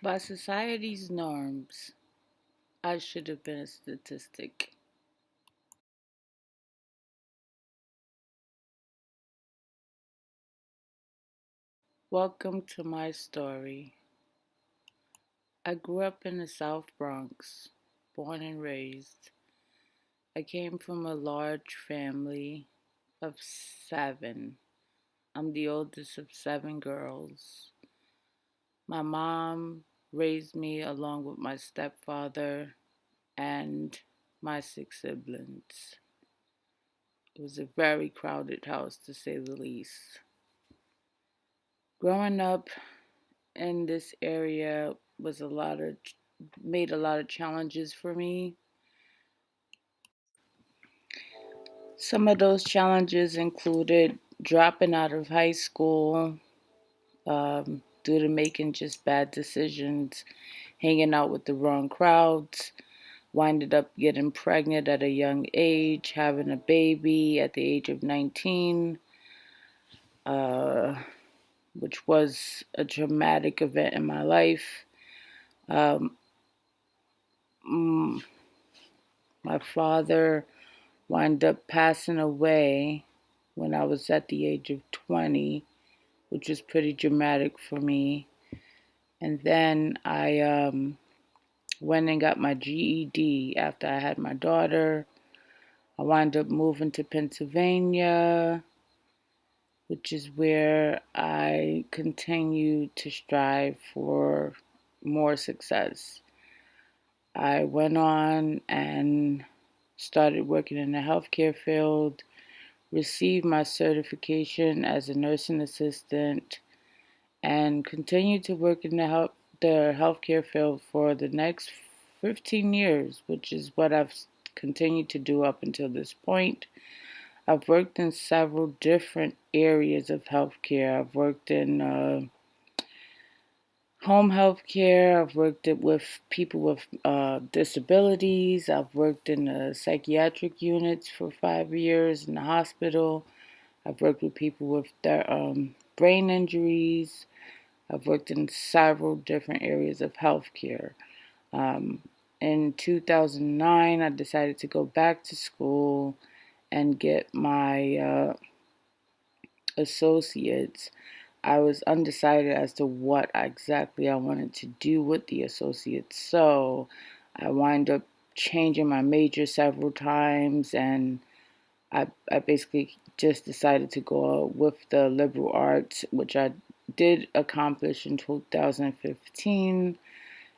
By society's norms, I should have been a statistic. Welcome to my story. I grew up in the South Bronx, born and raised. I came from a large family of seven. I'm the oldest of seven girls. My mom raised me along with my stepfather and my six siblings. It was a very crowded house, to say the least. Growing up in this area was a lot of made a lot of challenges for me. Some of those challenges included dropping out of high school due to making just bad decisions, hanging out with the wrong crowds, winded up getting pregnant at a young age, having a baby at the age of 19, uh, which was a traumatic event in my life. Um, mm, my father wound up passing away when I was at the age of 20, which was pretty dramatic for me. And then I went and got my GED after I had my daughter. I wound up moving to Pennsylvania, which is where I continue to strive for more success. I went on and started working in the healthcare field, received my certification as a nursing assistant, and continued to work in the healthcare field for the next 15 years, which is what I've continued to do up until this point. I've worked in several different areas of healthcare. I've worked in home health care. I've worked it with people with disabilities. I've worked in the psychiatric units for 5 years in the hospital. I've worked with people with their brain injuries. I've worked in several different areas of healthcare. Um, in 2009, I decided to go back to school and get my associates. I was undecided as to what exactly I wanted to do with the associates. So I wind up changing my major several times, and I basically just decided to go with the liberal arts, which I did accomplish in 2015.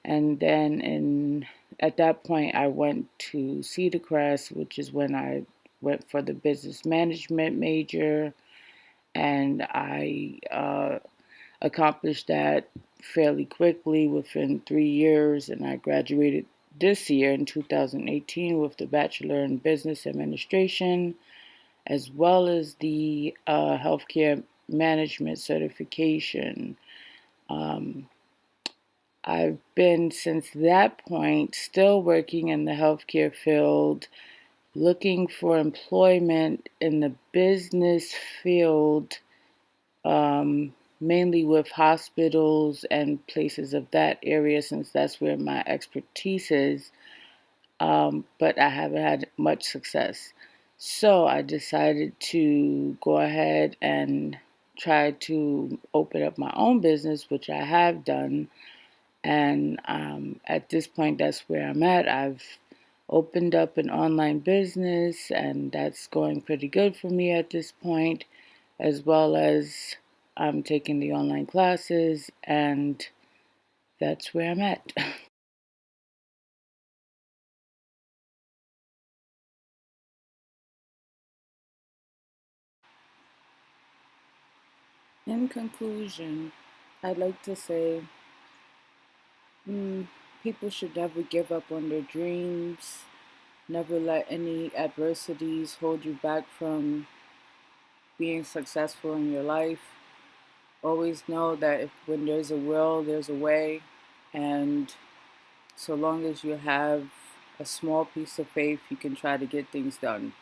And then at that point, I went to Cedar Crest, which is when I went for the business management major, and I accomplished that fairly quickly within 3 years, and I graduated this year in 2018 with the Bachelor in Business Administration as well as the healthcare management certification. Um, I've been since that point still working in the healthcare field, looking for employment in the business field, mainly with hospitals and places of that area, since that's where my expertise is. But I haven't had much success. So I decided to go ahead and try to open up my own business, which I have done. And at this point, that's where I'm at. I've opened up an online business, and that's going pretty good for me at this point, as well as I'm taking the online classes, and that's where I'm at. In conclusion, I'd like to say people should never give up on their dreams, never let any adversities hold you back from being successful in your life. Always know that when there's a will, there's a way, and so long as you have a small piece of faith, you can try to get things done.